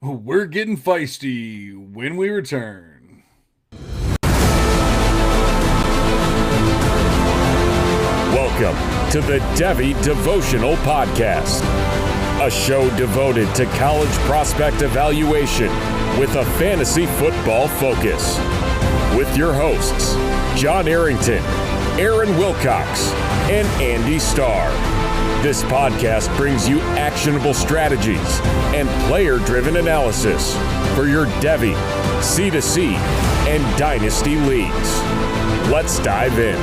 We're getting feisty when we return. Welcome to the Devy Devotional Podcast, a show devoted to college prospect evaluation with a fantasy football focus. With your hosts, John Arrington, Aaron Wilcox, and Andy Starr. This podcast brings you actionable strategies and player-driven analysis for your Devy, C2C, and Dynasty leagues. Let's dive in.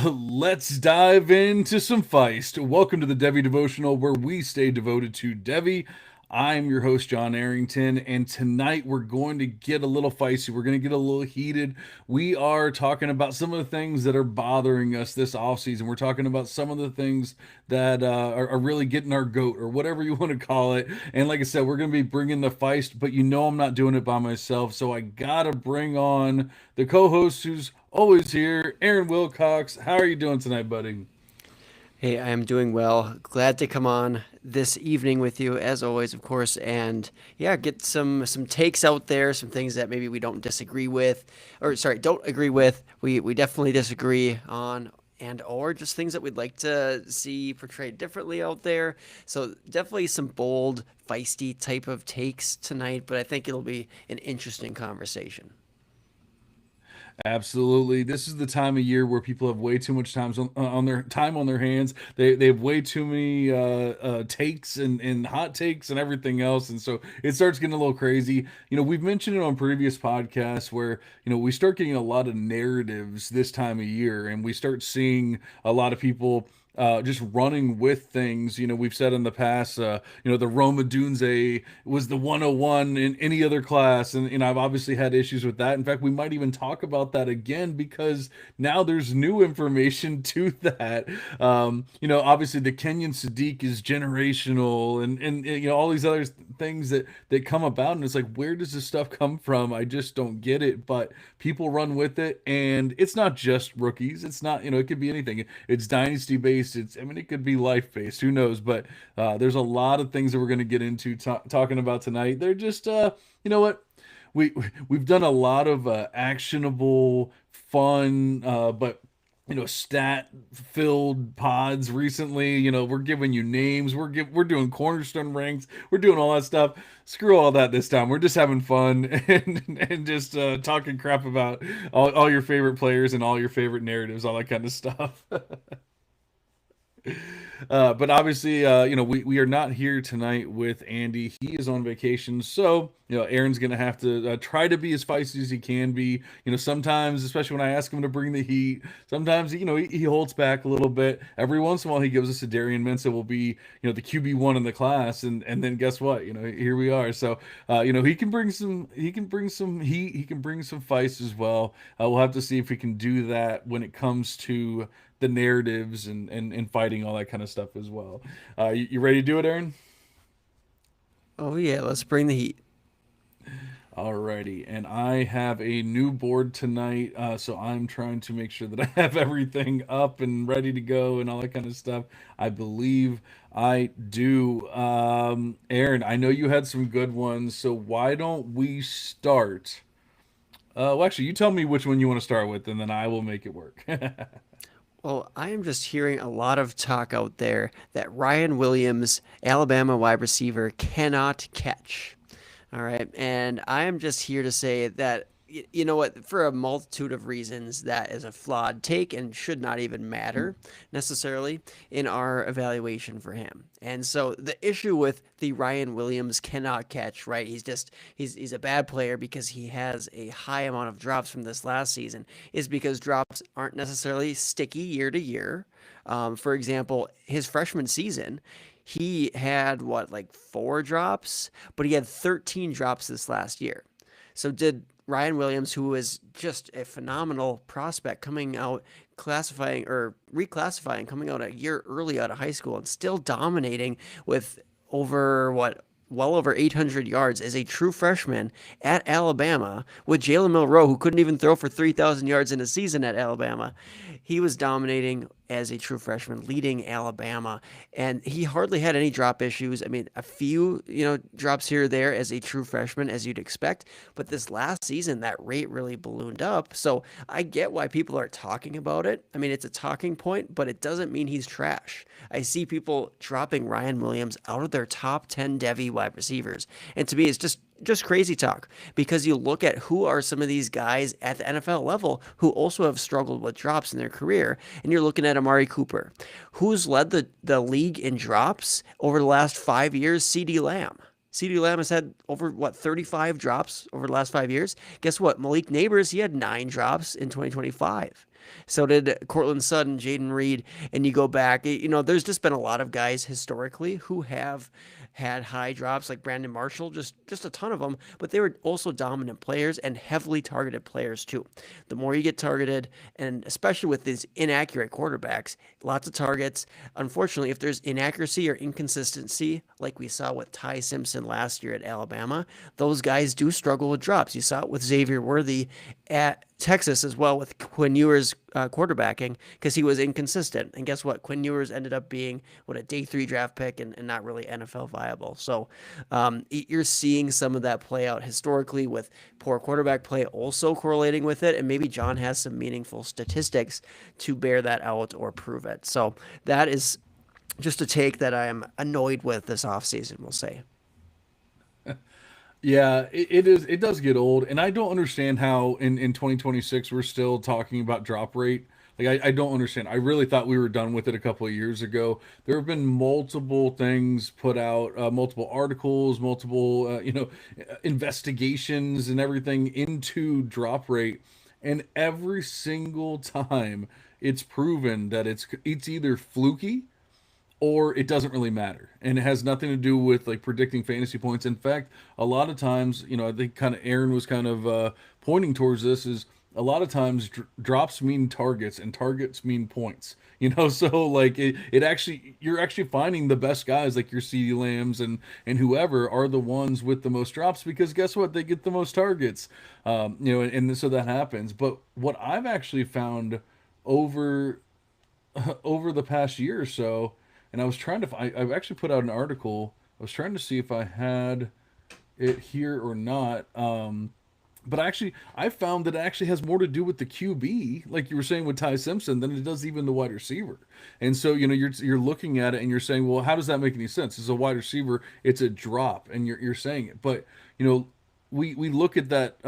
Let's dive into some Feist. Welcome to the Devy Devotional, where we stay devoted to Devy. I'm your host, John Arrington, and tonight we're going to get a little feisty. We're going to get a little heated. We are talking about some of the things that are bothering us this offseason. We're talking about some of the things that are really getting our goat, or whatever you want to call it. And like I said, we're going to be bringing the feist, but you know I'm not doing it by myself, so I got to bring on the co-host who's always here, Aaron Wilcox. How are you doing tonight, buddy? Hey, I am doing well. Glad to come on this evening with you, as always, of course, and yeah, get some takes out there, some things that maybe we don't disagree with, or sorry, don't agree with. We definitely disagree on, and or just things that we'd like to see portrayed differently out there. So definitely some bold, feisty type of takes tonight, but I think it'll be an interesting conversation. Absolutely. This is the time of year where people have way too much time on their time on their hands. They have way too many takes and hot takes and everything else, and so it starts getting a little crazy. We've mentioned it on previous podcasts where we start getting a lot of narratives this time of year, and we start seeing a lot of people just running with things. We've said in the past, the Roma Dunze was the 101 in any other class. And I've obviously had issues with that. In fact, we might even talk about that again because now there's new information to that. Obviously the Kenyan Sadiq is generational and all these other things that come about. And it's like, where does this stuff come from? I just don't get it. But people run with it. And it's not just rookies. It's not, it could be anything. It's dynasty based. It could be life based. Who knows? But there's a lot of things that we're going to get into talking about tonight. They're just, you know what? We've done a lot of actionable, fun, but stat filled pods recently. We're giving you names. We're doing cornerstone ranks. We're doing all that stuff. Screw all that this time. We're just having fun and just talking crap about all your favorite players and all your favorite narratives, all that kind of stuff. But obviously, we are not here tonight with Andy. He is on vacation. So, Aaron's going to have to try to be as feisty as he can be. Sometimes, especially when I ask him to bring the heat, sometimes, he holds back a little bit. Every once in a while, he gives us a Darian Mensah will be, the QB1 in the class. And then guess what? Here we are. So, he can bring some heat. He can bring some feist as well. We'll have to see if we can do that when it comes to the narratives and fighting all that kind of stuff as well. You ready to do it, Aaron? Oh yeah, let's bring the heat. Alrighty, and I have a new board tonight, so I'm trying to make sure that I have everything up and ready to go and all that kind of stuff. I believe I do. Aaron, I know you had some good ones, so why don't we start? Well, actually, you tell me which one you want to start with, and then I will make it work. Well, I am just hearing a lot of talk out there that Ryan Williams, Alabama wide receiver, cannot catch. All right. And I am just here to say that, you know what, for a multitude of reasons, that is a flawed take and should not even matter necessarily in our evaluation for him. And so the issue with the Ryan Williams cannot catch, right? He's a bad player because he has a high amount of drops from this last season, is because drops aren't necessarily sticky year to year. For example, his freshman season, he had like 4 drops, but he had 13 drops this last year. So did Ryan Williams, who was just a phenomenal prospect coming out, reclassifying, coming out a year early out of high school and still dominating with well over 800 yards as a true freshman at Alabama with Jalen Milroe, who couldn't even throw for 3,000 yards in a season at Alabama. he was dominating as a true freshman, leading Alabama, and he hardly had any drop issues. I mean, a few, drops here or there as a true freshman, as you'd expect, but this last season, that rate really ballooned up. So I get why people are talking about it. I mean, it's a talking point, but it doesn't mean he's trash. I see people dropping Ryan Williams out of their top 10 Devy wide receivers, and to me, it's just crazy talk because you look at who are some of these guys at the NFL level who also have struggled with drops in their career, and you're looking at Amari Cooper, who's led the league in drops over the last 5 years. CeeDee Lamb. CeeDee Lamb has had over 35 drops over the last 5 years. Guess what? Malik Neighbors, he had 9 drops in 2025. So did Cortland Sutton, Jaden Reed, and you go back. There's just been a lot of guys historically who have had high drops, like Brandon Marshall, just a ton of them, but they were also dominant players and heavily targeted players too. The more you get targeted, and especially with these inaccurate quarterbacks, lots of targets. Unfortunately, if there's inaccuracy or inconsistency, like we saw with Ty Simpson last year at Alabama, those guys do struggle with drops. You saw it with Xavier Worthy at Texas as well with Quinn Ewers quarterbacking because he was inconsistent. And guess what? Quinn Ewers ended up being a day 3 draft pick and not really NFL viable. So you're seeing some of that play out historically with poor quarterback play also correlating with it. And maybe John has some meaningful statistics to bear that out or prove it. So that is just a take that I am annoyed with this offseason, we'll say. Yeah, it is. It does get old, and I don't understand how in 2026 we're still talking about drop rate. Like I don't understand. I really thought we were done with it a couple of years ago. There have been multiple things put out, multiple articles, multiple investigations and everything into drop rate, and every single time it's proven that it's either fluky or it doesn't really matter, and it has nothing to do with like predicting fantasy points. In fact, a lot of times, I think kind of Aaron was kind of pointing towards this, is a lot of times drops mean targets and targets mean points. So like it actually, you're actually finding the best guys like your CeeDee Lambs and whoever are the ones with the most drops, because guess what, they get the most targets. And so that happens. But what I've actually found over over the past year or so, and I was trying to I've actually put out an article. I was trying to see if I had it here or not. But actually, I found that it actually has more to do with the QB, like you were saying with Ty Simpson, than it does even the wide receiver. And so, you're looking at it and you're saying, well, how does that make any sense? As a wide receiver, it's a drop, and you're saying it. But we look at that.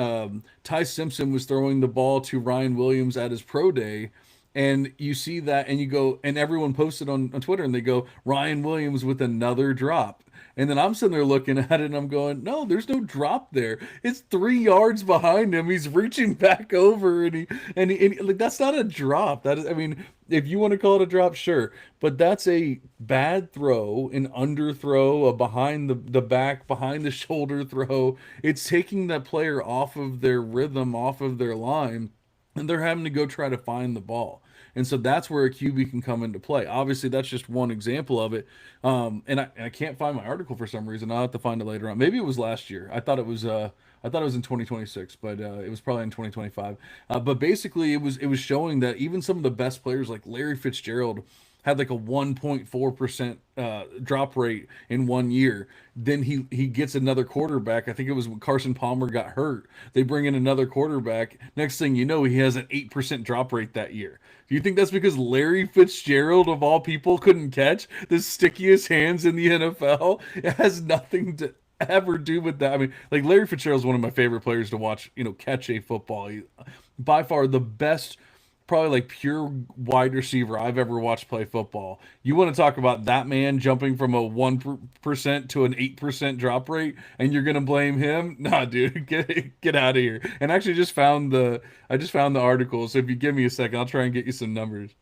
Ty Simpson was throwing the ball to Ryan Williams at his pro day, and you see that, and you go, and everyone posted on Twitter, and they go, Ryan Williams with another drop. And then I'm sitting there looking at it, and I'm going, no, there's no drop there. It's 3 yards behind him. He's reaching back over, and like, that's not a drop. That is, I mean, if you want to call it a drop, sure, but that's a bad throw, an underthrow, a behind the back, behind the shoulder throw. It's taking that player off of their rhythm, off of their line, and they're having to go try to find the ball. And so that's where a QB can come into play. Obviously, that's just one example of it. And I can't find my article for some reason. I'll have to find it later on. Maybe it was last year. I thought it was in 2026, but it was probably in 2025. But basically, it was showing that even some of the best players like Larry Fitzgerald had like a 1.4% drop rate in 1 year. Then he gets another quarterback. I think it was when Carson Palmer got hurt. They bring in another quarterback. Next thing you know, he has an 8% drop rate that year. Do you think that's because Larry Fitzgerald, of all people, couldn't catch the stickiest hands in the NFL? It has nothing to ever do with that. I mean, like Larry Fitzgerald is one of my favorite players to watch, catch a football. By far the best, probably like pure wide receiver I've ever watched play football. You want to talk about that man jumping from a 1% to an 8% drop rate, and you're gonna blame him? Nah, dude, get out of here. And I actually I just found the article. So if you give me a second, I'll try and get you some numbers.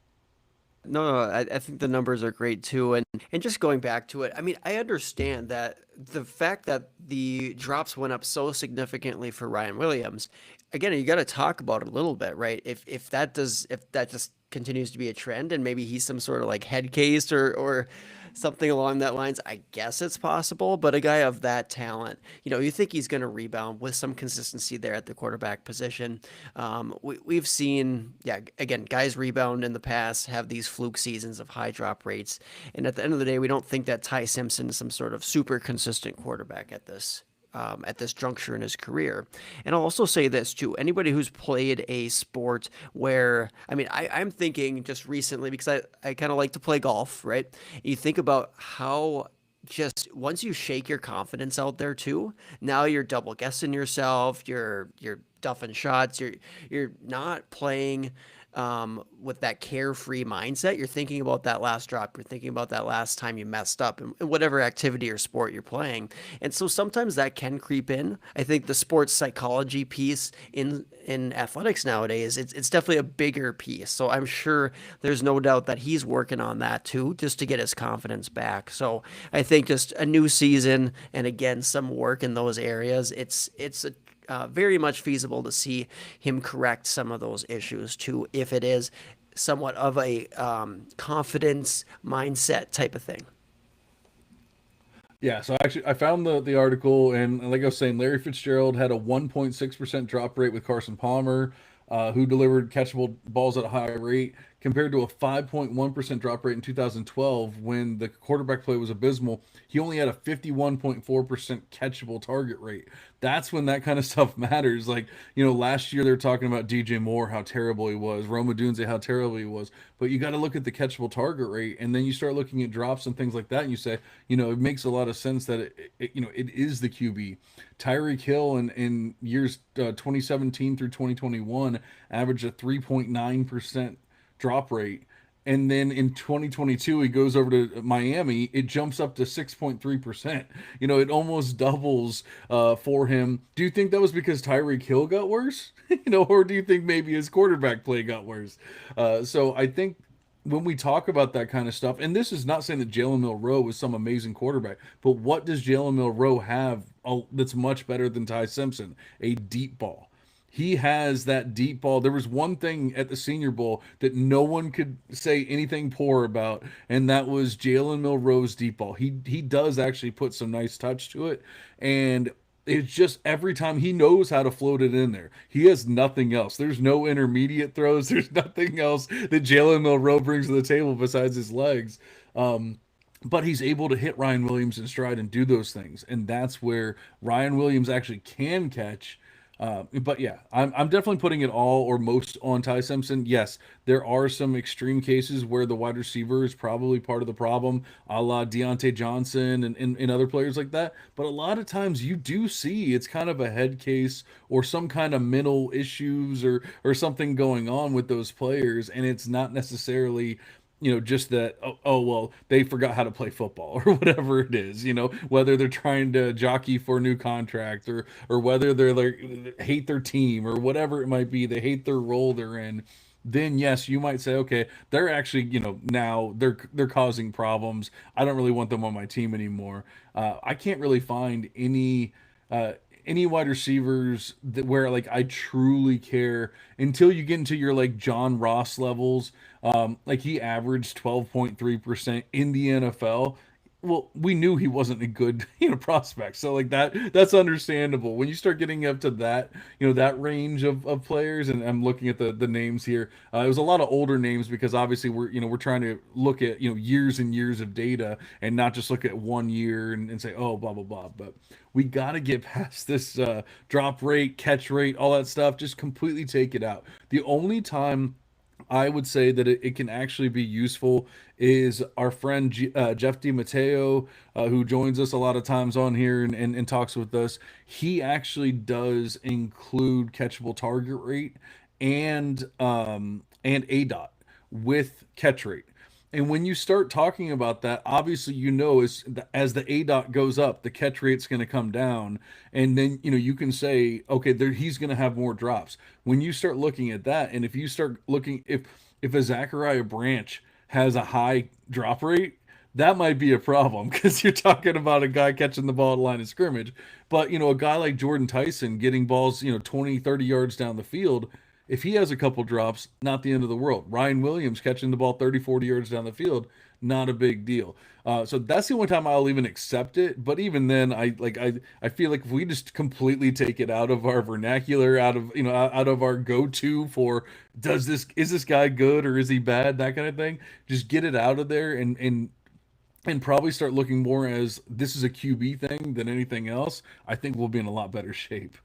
No, I think the numbers are great too. And just going back to it, I mean, I understand that the fact that the drops went up so significantly for Ryan Williams, again, you got to talk about it a little bit, right? If that just continues to be a trend and maybe he's some sort of like head case or something along that lines. I guess it's possible, but a guy of that talent, you think he's going to rebound with some consistency there at the quarterback position. We've seen, yeah, again, guys rebound in the past, have these fluke seasons of high drop rates, and at the end of the day, we don't think that Ty Simpson is some sort of super consistent quarterback at this juncture in his career. And I'll also say this too: anybody who's played a sport where, I mean, I'm thinking just recently because I kind of like to play golf, right? You think about how just once you shake your confidence out there too, now you're double guessing yourself, you're duffing shots, you're not playing with that carefree mindset. You're thinking about that last drop. You're thinking about that last time you messed up in whatever activity or sport you're playing. And so sometimes that can creep in. I think the sports psychology piece in athletics nowadays, it's definitely a bigger piece. So I'm sure there's no doubt that he's working on that too, just to get his confidence back. So I think just a new season and again some work in those areas. It's a very much feasible to see him correct some of those issues too, if it is somewhat of a confidence mindset type of thing. Yeah, so actually, I found the article, and like I was saying, Larry Fitzgerald had a 1.6% drop rate with Carson Palmer, who delivered catchable balls at a high rate, compared to a 5.1% drop rate in 2012 when the quarterback play was abysmal. He only had a 51.4% catchable target rate. That's when that kind of stuff matters. Like, last year they're talking about DJ Moore, how terrible he was, Roma Dunze, how terrible he was. But you got to look at the catchable target rate, and then you start looking at drops and things like that, and you say, it makes a lot of sense that it is the QB. Tyreek Hill in years 2017 through 2021 averaged a 3.9% drop rate. And then in 2022, he goes over to Miami. It jumps up to 6.3%. It almost doubles for him. Do you think that was because Tyreek Hill got worse? Or do you think maybe his quarterback play got worse? So I think when we talk about that kind of stuff, and this is not saying that Jalen Milroe is some amazing quarterback, but what does Jalen Milroe have that's much better than Ty Simpson? A deep ball. He has that deep ball. There was one thing at the Senior Bowl that no one could say anything poor about, and that was Jalen Milroe's deep ball. He does actually put some nice touch to it, and it's just every time he knows how to float it in there. He has nothing else. There's no intermediate throws. There's nothing else that Jalen Milroe brings to the table besides his legs. But he's able to hit Ryan Williams in stride and do those things, and that's where Ryan Williams actually can catch. But yeah, I'm definitely putting it all or most on Ty Simpson. Yes, there are some extreme cases where the wide receiver is probably part of the problem, a la Deontay Johnson and other players like that. But a lot of times you do see it's kind of a head case or some kind of mental issues or something going on with those players, and it's not necessarily just that, well, they forgot how to play football or whatever it is, whether they're trying to jockey for a new contract or whether they're like hate their team or whatever it might be, they hate their role they're in. Then yes, you might say, okay, they're actually, now they're causing problems. I don't really want them on my team anymore. I can't really find any wide receivers that where like I truly care until you get into your like John Ross levels. Like he averaged 12.3% in the NFL. Well, we knew he wasn't a good, prospect. So like that's understandable. When you start getting up to that, that range of players, and I'm looking at the names here. It was a lot of older names because obviously we're trying to look at, years and years of data and not just look at 1 year and say, oh, blah, blah, blah. But we got to get past this drop rate, catch rate, all that stuff. Just completely take it out. The only time I would say that it can actually be useful is our friend Jeff DiMatteo, who joins us a lot of times on here and talks with us. He actually does include catchable target rate and A dot with catch rate. And when you start talking about that, obviously as the A dot goes up, the catch rate's going to come down, and then you can say, okay, he's going to have more drops. When you start looking at that, and if you start looking if a Zachariah Branch has a high drop rate, that might be a problem because you're talking about a guy catching the ball at the line of scrimmage. But a guy like Jordan Tyson getting balls 20, 30 yards down the field, if he has a couple drops, not the end of the world. Ryan Williams catching the ball 30, 40 yards down the field, not a big deal. So that's the only time I'll even accept it. But even then, I feel like if we just completely take it out of our vernacular, out of out of our go-to for is this guy good or is he bad, that kind of thing, just get it out of there and probably start looking more as this is a QB thing than anything else. I think we'll be in a lot better shape.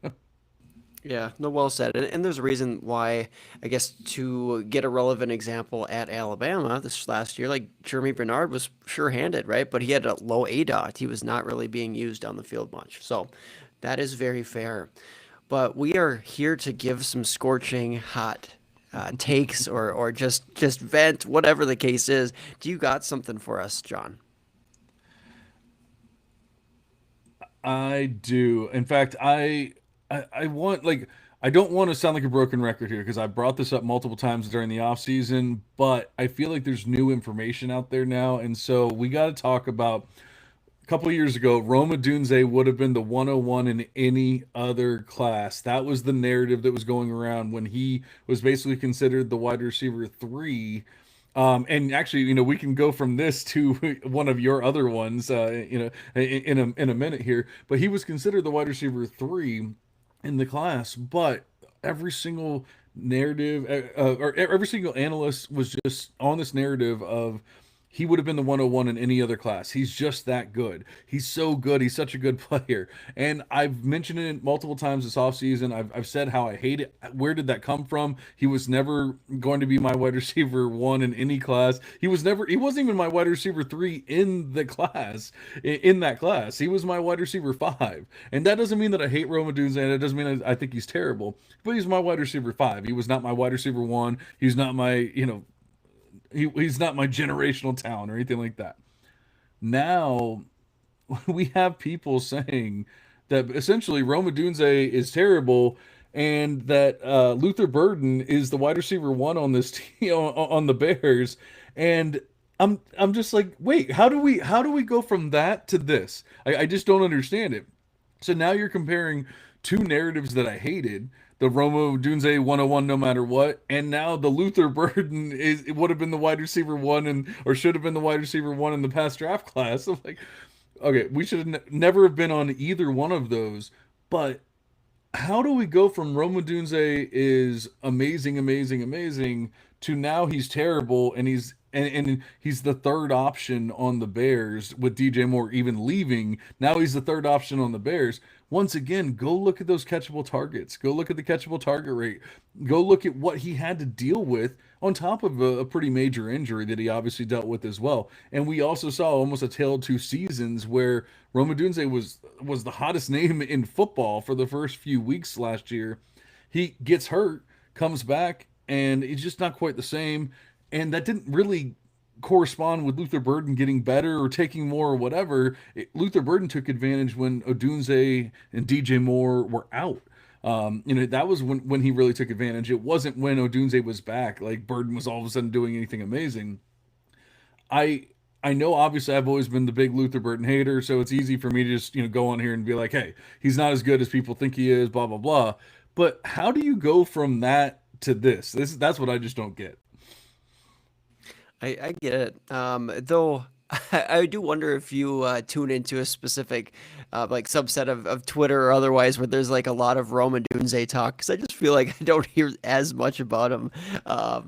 Yeah, no, well said. And there's a reason why, I guess, to get a relevant example at Alabama this last year, like Jeremy Bernard was sure-handed, right? But he had a low ADOT. He was not really being used on the field much. So that is very fair. But we are here to give some scorching hot takes or just vent, whatever the case is. Do you got something for us, John? I do. In fact, I want like I don't want to sound like a broken record here because I brought this up multiple times during the off season, but I feel like there's new information out there now, and so we got to talk about a couple of years ago, Roma Dunze would have been the 101 in any other class. That was the narrative that was going around when he was basically considered the wide receiver three. And actually, we can go from this to one of your other ones, in a minute here. But he was considered the wide receiver three in the class, but every single narrative or every single analyst was just on this narrative of he would have been the 101 in any other class. He's just that good. He's so good. He's such a good player. And I've mentioned it multiple times this offseason. I've said how I hate it. Where did that come from? He was never going to be my wide receiver one in any class. He wasn't even my wide receiver three in the class, in that class. He was my wide receiver five. And that doesn't mean that I hate Roma Dunze, and it doesn't mean I think he's terrible, but he's my wide receiver five. He was not my wide receiver one. He's not my, he's not my generational talent or anything like that. Now we have people saying that essentially Roma Dunze is terrible and that Luther Burden is the wide receiver one on this team on the Bears, and I'm just like, wait, how do we go from that to this? I just don't understand it. So now you're comparing two narratives that I hated, the Romo Dunze 101 no matter what, and now the Luther Burden is it would have been the wide receiver one and or should have been the wide receiver one in the past draft class. I'm like, okay, we should have never have been on either one of those. But how do we go from Roma Dunze is amazing, amazing, amazing to now he's terrible and he's the third option on the Bears with DJ Moore even leaving. Now he's the third option on the Bears. Once again, go look at those catchable targets. Go look at the catchable target rate. Go look at what he had to deal with on top of a pretty major injury that he obviously dealt with as well. And we also saw almost a tale of two seasons where Roma Dunze was the hottest name in football for the first few weeks last year. He gets hurt, comes back, and he's just not quite the same. And that didn't really correspond with Luther Burden getting better or taking more or whatever. Luther Burden took advantage when Odunze and DJ Moore were out. That was when he really took advantage. It wasn't when Odunze was back. Like Burden was all of a sudden doing anything amazing. I I know obviously I've always been the big Luther Burton hater, so it's easy for me to just, go on here and be like, hey, he's not as good as people think he is, blah blah blah. But how do you go from that to this? That's what I just don't get. I get it. Though I do wonder if you tune into a specific like subset of Twitter or otherwise where there's like a lot of Roman Dunze talk because I just feel like I don't hear as much about him. I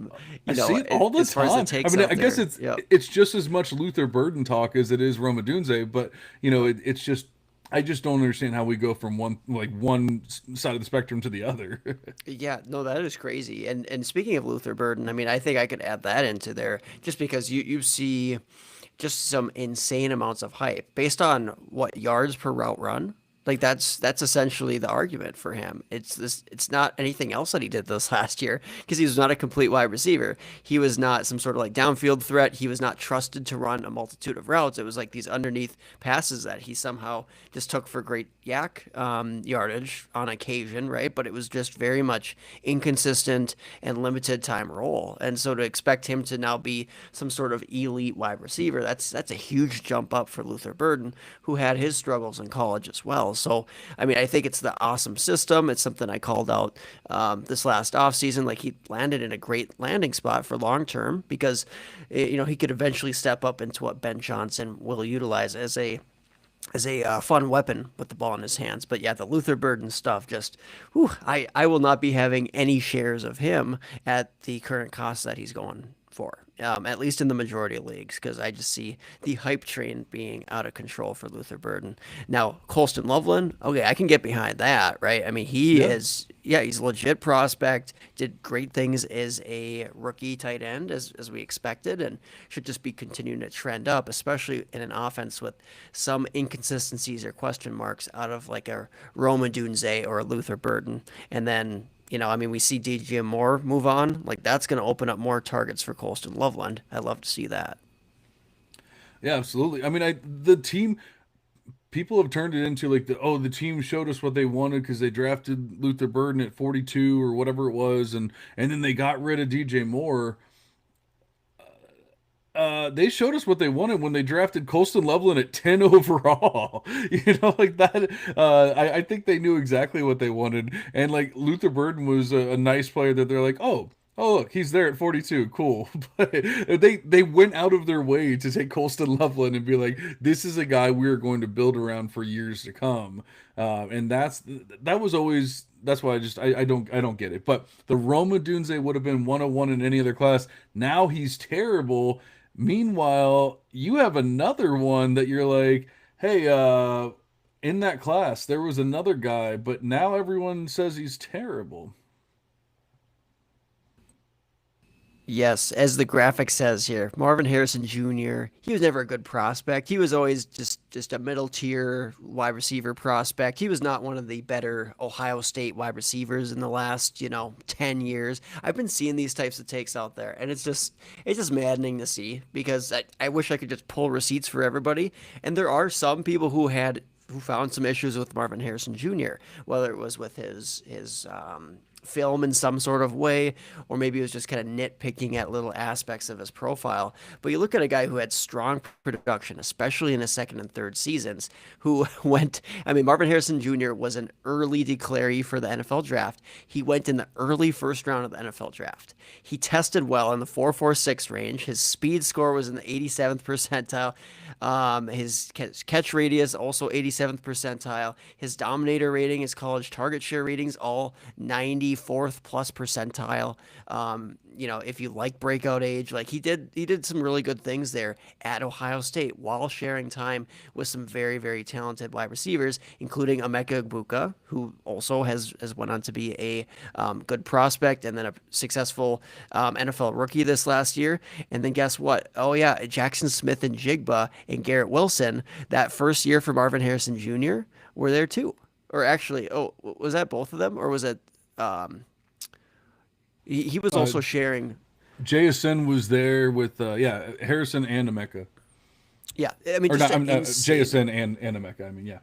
see it all the as far as the time. I takes mean, out I guess there. it's Yeah. it's just as much Luther Burden talk as it is Roma Dunze, but it's just I just don't understand how we go from one side of the spectrum to the other. Yeah, no, that is crazy. And speaking of Luther Burden, I mean, I think I could add that into there just because you see just some insane amounts of hype based on what yards per route run. Like that's essentially the argument for him. It's not anything else that he did this last year because he was not a complete wide receiver. He was not some sort of like downfield threat. He was not trusted to run a multitude of routes. It was like these underneath passes that he somehow just took for great yak yardage on occasion, right? But it was just very much inconsistent and limited time role. And so to expect him to now be some sort of elite wide receiver, that's a huge jump up for Luther Burden, who had his struggles in college as well. So, I mean, I think it's the awesome system. It's something I called out this last offseason. Like he landed in a great landing spot for long term because, he could eventually step up into what Ben Johnson will utilize as a fun weapon with the ball in his hands. But yeah, the Luther Burden stuff just, whew, I will not be having any shares of him at the current cost that he's going for, at least in the majority of leagues, because I just see the hype train being out of control for Luther Burden. Now, Colston Loveland, okay, I can get behind that, right? I mean, he Yeah. is, yeah, he's a legit prospect, did great things as a rookie tight end, as we expected, and should just be continuing to trend up, especially in an offense with some inconsistencies or question marks out of like a Roma Dunze or a Luther Burden. And then I mean, we see DJ Moore move on. Like, that's going to open up more targets for Colston Loveland. I'd love to see that. Yeah, absolutely. I mean, the team people have turned it into like the team showed us what they wanted because they drafted Luther Burden at 42 or whatever it was, and then they got rid of DJ Moore. They showed us what they wanted when they drafted Colston Loveland at 10 overall. Like that. I think they knew exactly what they wanted. And like Luther Burden was a nice player that they're like, oh, look, he's there at 42. Cool. But they went out of their way to take Colston Loveland and be like, this is a guy we're going to build around for years to come. And that was always that's why I don't get it. But the Roma Dunze would have been 101 in any other class. Now he's terrible. Meanwhile, you have another one that you're like, hey, in that class there was another guy, but now everyone says he's terrible. Yes, as the graphic says here, Marvin Harrison Jr., he was never a good prospect. He was always just a middle tier wide receiver prospect. He was not one of the better Ohio State wide receivers in the last, 10 years. I've been seeing these types of takes out there, and it's just maddening to see because I wish I could just pull receipts for everybody. And there are some people who found some issues with Marvin Harrison Jr., whether it was with his film in some sort of way, or maybe it was just kind of nitpicking at little aspects of his profile. But you look at a guy who had strong production, especially in his second and third seasons, who I mean, Marvin Harrison Jr. was an early declaree for the NFL draft. He went in the early first round of the NFL draft. He tested well in the 4.46 range. His speed score was in the 87th percentile. His catch radius also 87th percentile. His dominator rating, his college target share ratings, all 94th plus percentile. If you like breakout age, like he did some really good things there at Ohio State while sharing time with some very, very talented wide receivers, including Emeka Egbuka, who also has went on to be a good prospect and then a successful NFL rookie this last year. And then guess what? Oh yeah, Jackson Smith and Jigba and Garrett Wilson, that first year for Marvin Harrison Jr. were there too. Or actually, was that both of them, or was it? He was Uh, also sharing. JSN was there with Harrison and Emeka. Yeah, I mean, Or just not, an insane. JSN and Emeka. I mean, yeah.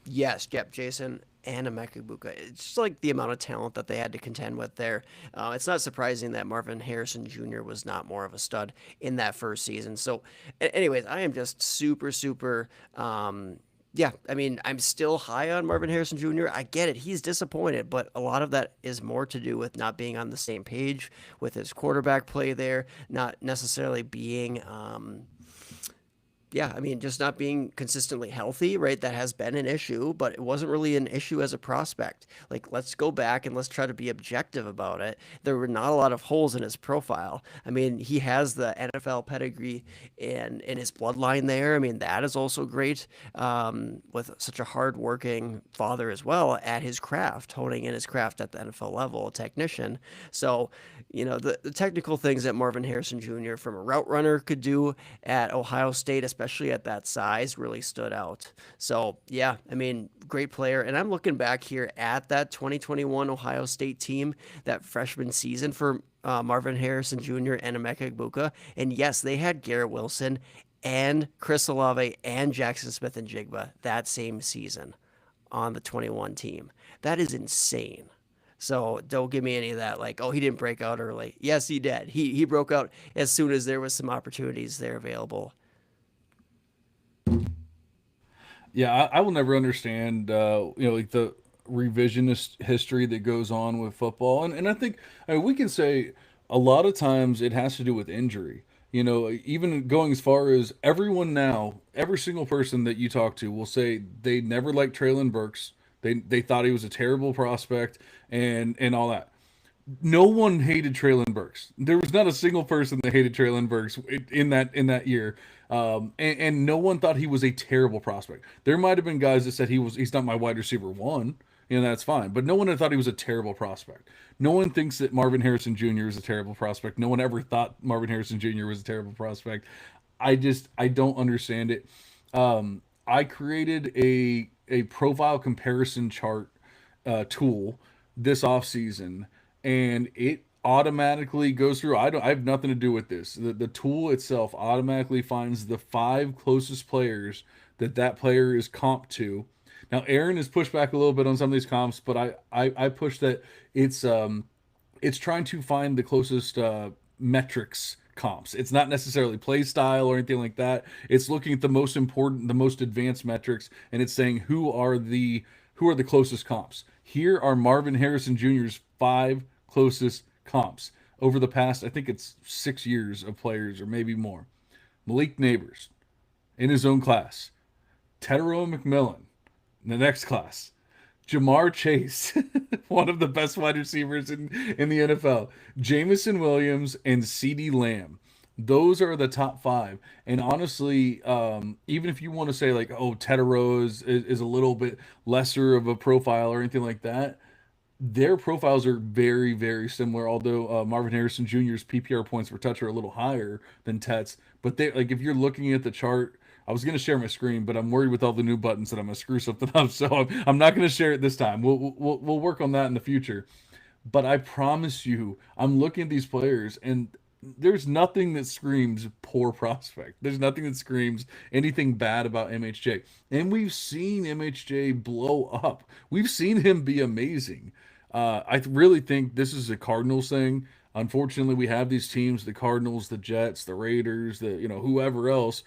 Yes, yep, Jason and Emeka Egbuka. It's just like the amount of talent that they had to contend with there. It's not surprising that Marvin Harrison Jr. was not more of a stud in that first season. So, anyways, I am just super, super. Yeah, I mean, I'm still high on Marvin Harrison Jr. I get it. He's disappointed, but a lot of that is more to do with not being on the same page with his quarterback play there, not necessarily being yeah, I mean, just not being consistently healthy, right? That has been an issue, but it wasn't really an issue as a prospect. Like, let's go back and let's try to be objective about it. There were not a lot of holes in his profile. I mean, he has the NFL pedigree in his bloodline there. I mean, that is also great, with such a hardworking father as well at his craft, honing in his craft at the NFL level, a technician. So, the technical things that Marvin Harrison Jr. from a route runner could do at Ohio State, especially at that size, really stood out. So, yeah, I mean, great player. And I'm looking back here at that 2021 Ohio State team, that freshman season for Marvin Harrison Jr. and Emeka Egbuka. And yes, they had Garrett Wilson and Chris Olave and Jackson Smith and Jigba that same season on the 21 team. That is insane. So don't give me any of that, like, oh, he didn't break out early. Yes, he did. He broke out as soon as there was some opportunities there available. Yeah, I will never understand, like the revisionist history that goes on with football, and I think, I mean, we can say a lot of times it has to do with injury. Even going as far as everyone now, every single person that you talk to will say they never liked Traylon Burks. They thought he was a terrible prospect and all that. No one hated Traylon Burks. There was not a single person that hated Traylon Burks in that year, and no one thought he was a terrible prospect. There might have been guys that said he's not my wide receiver one, and that's fine. But no one had thought he was a terrible prospect. No one thinks that Marvin Harrison Jr. is a terrible prospect. No one ever thought Marvin Harrison Jr. was a terrible prospect. I don't understand it. I created a profile comparison chart tool this off season, and it automatically goes through. I have nothing to do with this. The tool itself automatically finds the five closest players that player is comped to. Now Aaron has pushed back a little bit on some of these comps, but I push that it's trying to find the closest metrics comps. It's not necessarily play style or anything like that. It's looking at the most important, the most advanced metrics, and it's saying who are the closest comps. Here are Marvin Harrison Jr.'s five closest comps over the past, I think it's 6 years of players or maybe more. Malik Neighbors in his own class. Tedero McMillan in the next class. Jamar Chase, one of the best wide receivers in the NFL. Jamison Williams and CeeDee Lamb. Those are the top five. And honestly, even if you want to say like, oh, Tedero is a little bit lesser of a profile or anything like that, their profiles are very, very similar. Although Marvin Harrison Jr.'s PPR points per touch are a little higher than Tet's, but they like if you're looking at the chart, I was going to share my screen, but I'm worried with all the new buttons that I'm going to screw something up. So I'm not going to share it this time. We'll work on that in the future. But I promise you, I'm looking at these players, and there's nothing that screams poor prospect. There's nothing that screams anything bad about MHJ. And we've seen MHJ blow up. We've seen him be amazing. I really think this is a Cardinals thing. Unfortunately, we have these teams: the Cardinals, the Jets, the Raiders, whoever else.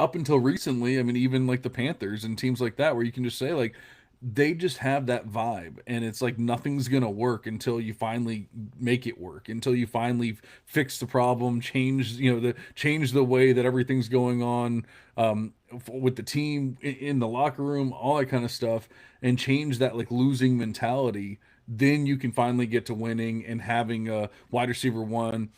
Up until recently, I mean, even like the Panthers and teams like that, where you can just say like they just have that vibe, and it's like nothing's gonna work until you finally make it work, until you finally fix the problem, change the way that everything's going on, with the team in the locker room, all that kind of stuff, and change that like losing mentality. Then you can finally get to winning and having a wide receiver one.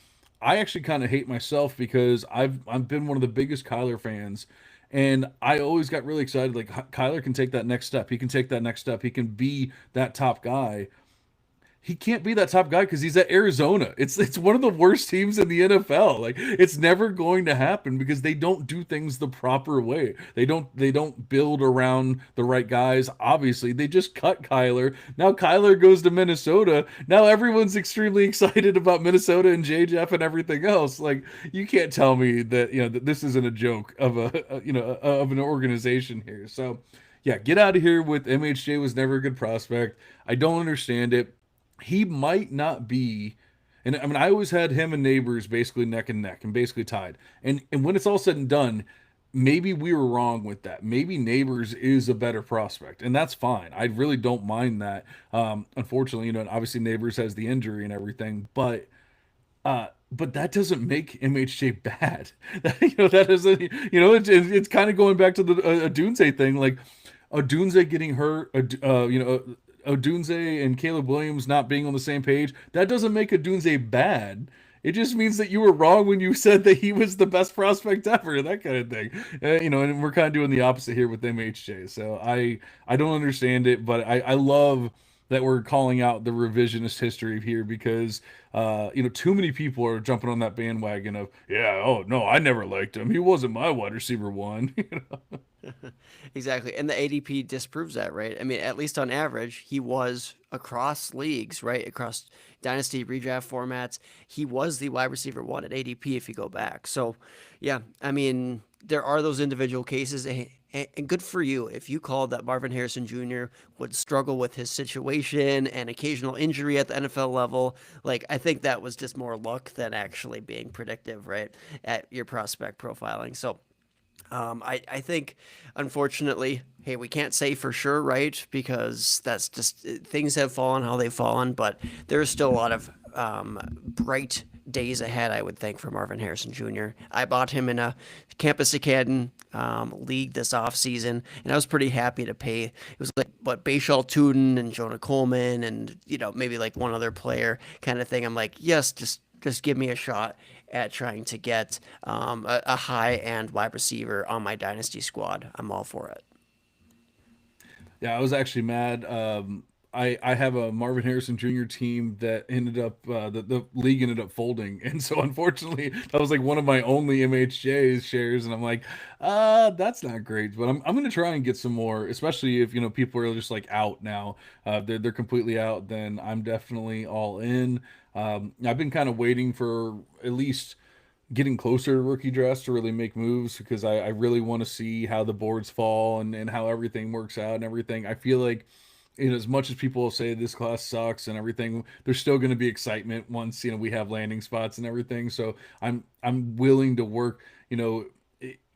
I actually kind of hate myself because I've been one of the biggest Kyler fans, and I always got really excited. Like Kyler can take that next step. He can take that next step. He can be that top guy. He can't be that top guy because he's at Arizona. It's one of the worst teams in the NFL. Like it's never going to happen because they don't do things the proper way. They don't build around the right guys. Obviously, they just cut Kyler. Now Kyler goes to Minnesota. Now everyone's extremely excited about Minnesota and Jeff and everything else. Like you can't tell me that that this isn't a joke of of an organization here. So yeah, get out of here with MHJ was never a good prospect. I don't understand it. He might not be, and I mean I always had him and Neighbors basically neck and neck and basically tied. And when it's all said and done, maybe we were wrong with that. Maybe Neighbors is a better prospect, and that's fine. I really don't mind that. Unfortunately, obviously Neighbors has the injury and everything, but that doesn't make MHJ bad. That doesn't. It's kind of going back to the Odunze thing. Like Odunze getting hurt, Odunze and Caleb Williams not being on the same page, that doesn't make Odunze bad. It just means that you were wrong when you said that he was the best prospect ever, that kind of thing. And we're kind of doing the opposite here with MHJ. So I don't understand it, but I love that we're calling out the revisionist history here because too many people are jumping on that bandwagon of yeah, oh no, I never liked him. He wasn't my wide receiver one. Exactly. And the ADP disproves that, right? I mean, at least on average, he was across leagues, right? Across dynasty redraft formats. He was the wide receiver one at ADP if you go back. So, yeah, I mean, there are those individual cases. And good for you if you called that Marvin Harrison Jr. would struggle with his situation and occasional injury at the NFL level. Like, I think that was just more luck than actually being predictive, right, at your prospect profiling. So, I think, unfortunately, hey, we can't say for sure, right? Because that's just things have fallen how they've fallen, but there's still a lot of bright days ahead, I would think, for Marvin Harrison Jr. I bought him in a Campus Academy league this off season, and I was pretty happy to pay. It was like what Bayshall Tuden and Jonah Coleman, and maybe like one other player kind of thing. I'm like, yes, just give me a shot at trying to get a high end wide receiver on my dynasty squad. I'm all for it. Yeah, I was actually mad. I have a Marvin Harrison Jr. team that ended up the league ended up folding, and so unfortunately that was like one of my only MHJ shares, and I'm like, that's not great. But I'm gonna try and get some more, especially if people are just like out now, they're completely out. Then I'm definitely all in. I've been kind of waiting for at least getting closer to rookie drafts to really make moves because I really want to see how the boards fall and how everything works out and everything. I feel like, as much as people say this class sucks and everything, there's still going to be excitement once we have landing spots and everything. So I'm willing to work.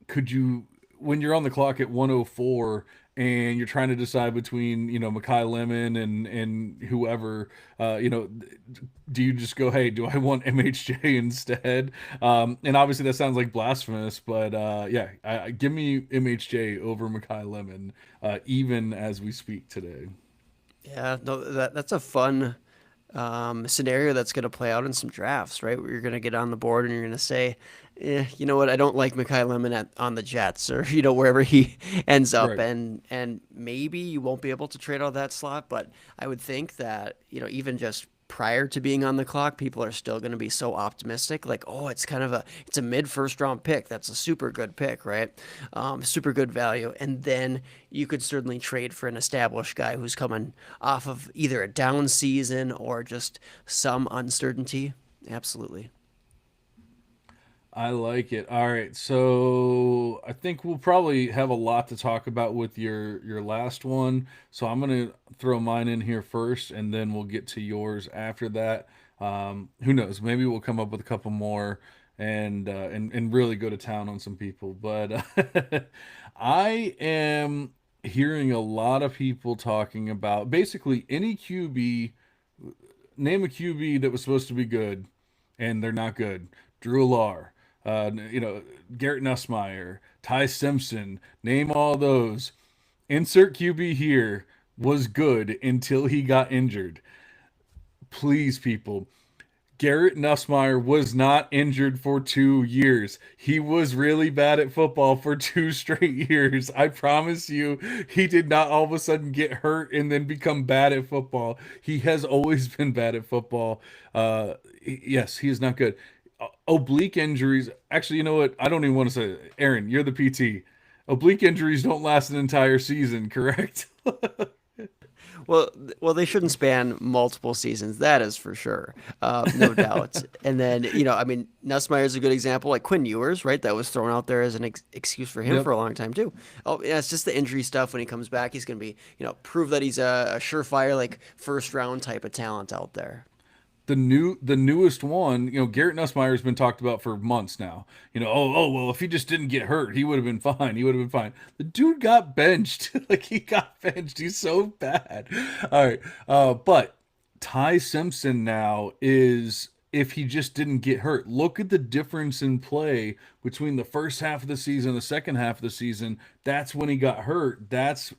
Could you, when you're on the clock at 104 and you're trying to decide between Makai Lemon and whoever, do you just go, hey, do I want MHJ instead? And obviously that sounds like blasphemous, but yeah, give me MHJ over Makai Lemon, even as we speak today. Yeah, no, that's a fun scenario that's going to play out in some drafts, right? Where you're going to get on the board and you're going to say, you know what, I don't like Makai Lemon on the Jets, or wherever he ends up, Right. and maybe you won't be able to trade out that slot, but I would think that even just prior to being on the clock, people are still going to be so optimistic, like, oh, it's a mid first round pick, that's a super good pick, right? Super good value, and then you could certainly trade for an established guy who's coming off of either a down season or just some uncertainty. Absolutely. I like it. All right, so I think we'll probably have a lot to talk about with your last one. So I'm gonna throw mine in here first, and then we'll get to yours after that. Who knows? Maybe we'll come up with a couple more and really go to town on some people. But I am hearing a lot of people talking about basically any QB. Name a QB that was supposed to be good, and they're not good. Drew Lar, Garrett Nussmeier, Ty Simpson. Name all those. Insert QB here was good until he got injured. Please, people, Garrett Nussmeier was not injured for 2 years. He was really bad at football for 2 straight years. I promise you, he did not all of a sudden get hurt and then become bad at football. He has always been bad at football. Yes, he is not good. Oblique injuries. Actually, you know what? I don't even want to say it. Aaron, you're the PT. Oblique injuries don't last an entire season, correct? Well, they shouldn't span multiple seasons. That is for sure, no doubt. And then, I mean, Nussmeier is a good example, like Quinn Ewers, right? That was thrown out there as an excuse for him for Yep. a long time too. Oh, yeah, it's just the injury stuff. When he comes back, he's going to be, prove that he's a surefire, like first round type of talent out there. The newest one, Garrett Nussmeier has been talked about for months now. Oh well, if he just didn't get hurt, he would have been fine. He would have been fine. The dude got benched. Like he got benched. He's so bad. All right. But Ty Simpson now is, if he just didn't get hurt. Look at the difference in play between the first half of the season and the second half of the season. That's when he got hurt. That's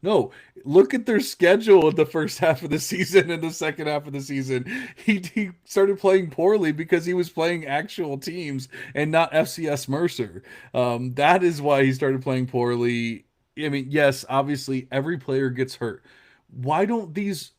no. Look at their schedule in the first half of the season and the second half of the season. He started playing poorly because he was playing actual teams and not FCS Mercer. That is why he started playing poorly. I mean, yes, obviously every player gets hurt. Why don't these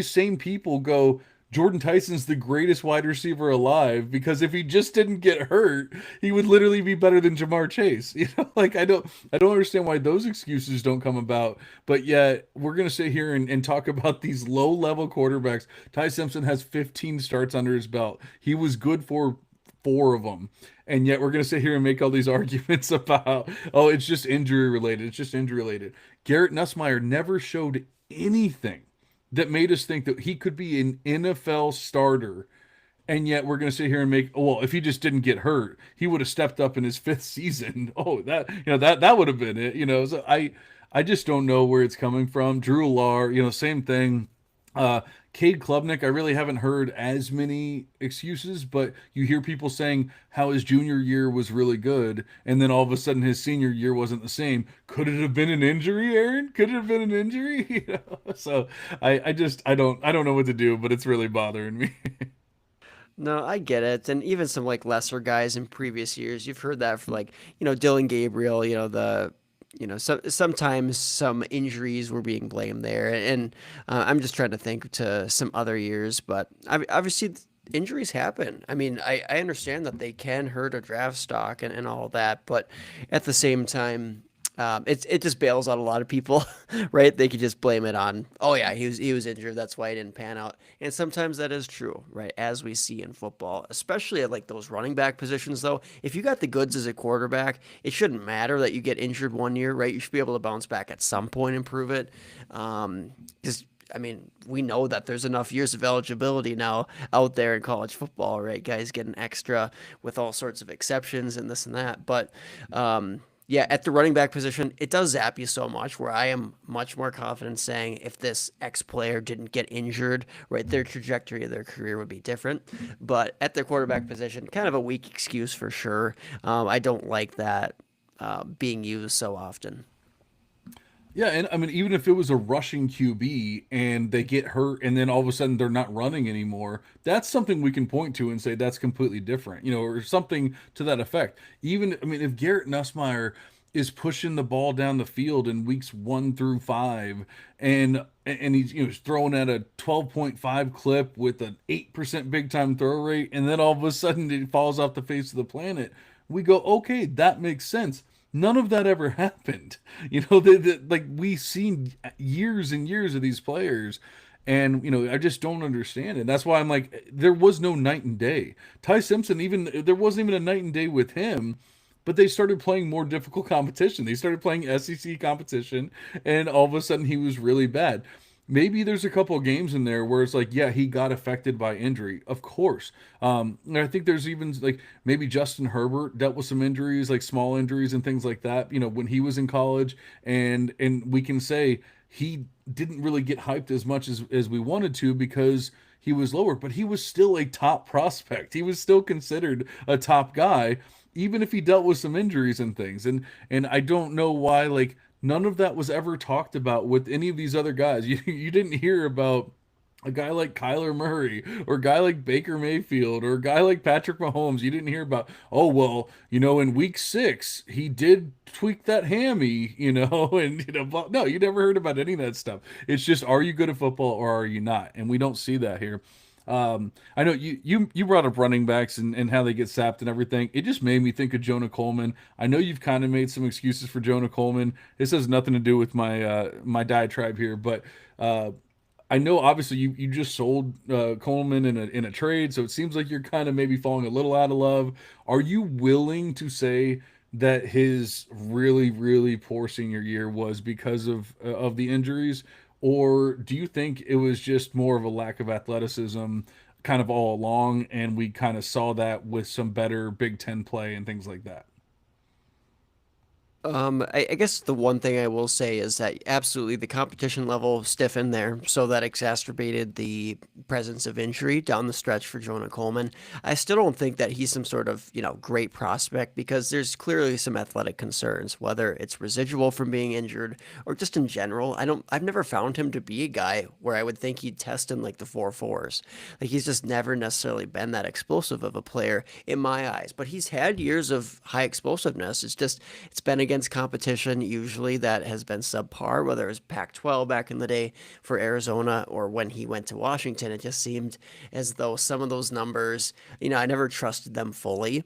same people go, Jordan Tyson's the greatest wide receiver alive? Because if he just didn't get hurt, he would literally be better than Jamar Chase. Like I don't understand why those excuses don't come about. But yet we're gonna sit here and talk about these low level quarterbacks. Ty Simpson has 15 starts under his belt. He was good for four of them. And yet we're going to sit here and make all these arguments about, oh, it's just injury related. It's just injury related. Garrett Nussmeier never showed anything that made us think that he could be an NFL starter And yet we're going to sit here and make, well, if he just didn't get hurt, he would have stepped up in his fifth season. Oh, that, that would have been it. So I just don't know where it's coming from. Drew Lar, same thing. uh Cade Klubnik, I really haven't heard as many excuses, but you hear people saying how his junior year was really good, and then all of a sudden his senior year wasn't the same. Could it have been an injury, Aaron? Could it have been an injury? So I don't know what to do, but it's really bothering me. No, I get it. And even some like lesser guys in previous years, you've heard that for like, Dylan Gabriel, sometimes some injuries were being blamed there. And I'm just trying to think to some other years, but obviously injuries happen. I mean, I understand that they can hurt a draft stock and all that, but at the same time, it just bails out a lot of people, right? They could just blame it on, oh yeah, he was injured, that's why he didn't pan out. And sometimes that is true, right? As we see in football, especially at like those running back positions, though, if you got the goods as a quarterback, it shouldn't matter that you get injured one year, right? You should be able to bounce back at some point and prove it. Because I mean, we know that there's enough years of eligibility now out there in college football, right? Guys getting extra with all sorts of exceptions and this and that. But yeah, at the running back position, it does zap you so much where I am much more confident saying if this X player didn't get injured, right, their trajectory of their career would be different. But at the quarterback position, kind of a weak excuse for sure. I don't like that being used so often. Yeah, and I mean, even if it was a rushing QB and they get hurt and then all of a sudden they're not running anymore, that's something we can point to and say that's completely different, or something to that effect. Even, I mean, if Garrett Nussmeier is pushing the ball down the field in weeks 1 through 5, and he's throwing at a 12.5 clip with an 8% big time throw rate, and then all of a sudden it falls off the face of the planet, we go, okay, that makes sense. None of that ever happened. Like we've seen years and years of these players, and I just don't understand it. That's why I'm like, there was no night and day. Ty Simpson, even there wasn't even a night and day with him, but they started playing more difficult competition. They started playing SEC competition, and all of a sudden he was really bad. Maybe there's a couple of games in there where it's like, yeah, he got affected by injury, of course. And I think there's even like maybe Justin Herbert dealt with some injuries, like small injuries and things like that, when he was in college, and we can say he didn't really get hyped as much as we wanted to because he was lower, but he was still a top prospect. He was still considered a top guy, even if he dealt with some injuries and things. And I don't know why, like, none of that was ever talked about with any of these other guys. You didn't hear about a guy like Kyler Murray or a guy like Baker Mayfield or a guy like Patrick Mahomes. You didn't hear about, oh, well, in week 6, he did tweak that hammy, and, no, you never heard about any of that stuff. It's just, are you good at football or are you not? And we don't see that here. I know you brought up running backs and how they get sapped and everything. It just made me think of Jonah Coleman. I know you've kind of made some excuses for Jonah Coleman. This has nothing to do with my diatribe here, but I know obviously you just sold Coleman in a trade, so it seems like you're kind of maybe falling a little out of love. Are you willing to say that his really really poor senior year was because of the injuries, or do you think it was just more of a lack of athleticism kind of all along, and we kind of saw that with some better Big Ten play and things like that? I guess the one thing I will say is that absolutely the competition level stiffened there, so that exacerbated the presence of injury down the stretch for Jonah Coleman. I still don't think that he's some sort of, great prospect because there's clearly some athletic concerns, whether it's residual from being injured or just in general. I've never found him to be a guy where I would think he'd test in like the 4.4s. Like he's just never necessarily been that explosive of a player in my eyes, but he's had years of high explosiveness. It's been against competition usually that has been subpar, whether it was Pac-12 back in the day for Arizona or when he went to Washington. It just seemed as though some of those numbers, I never trusted them fully.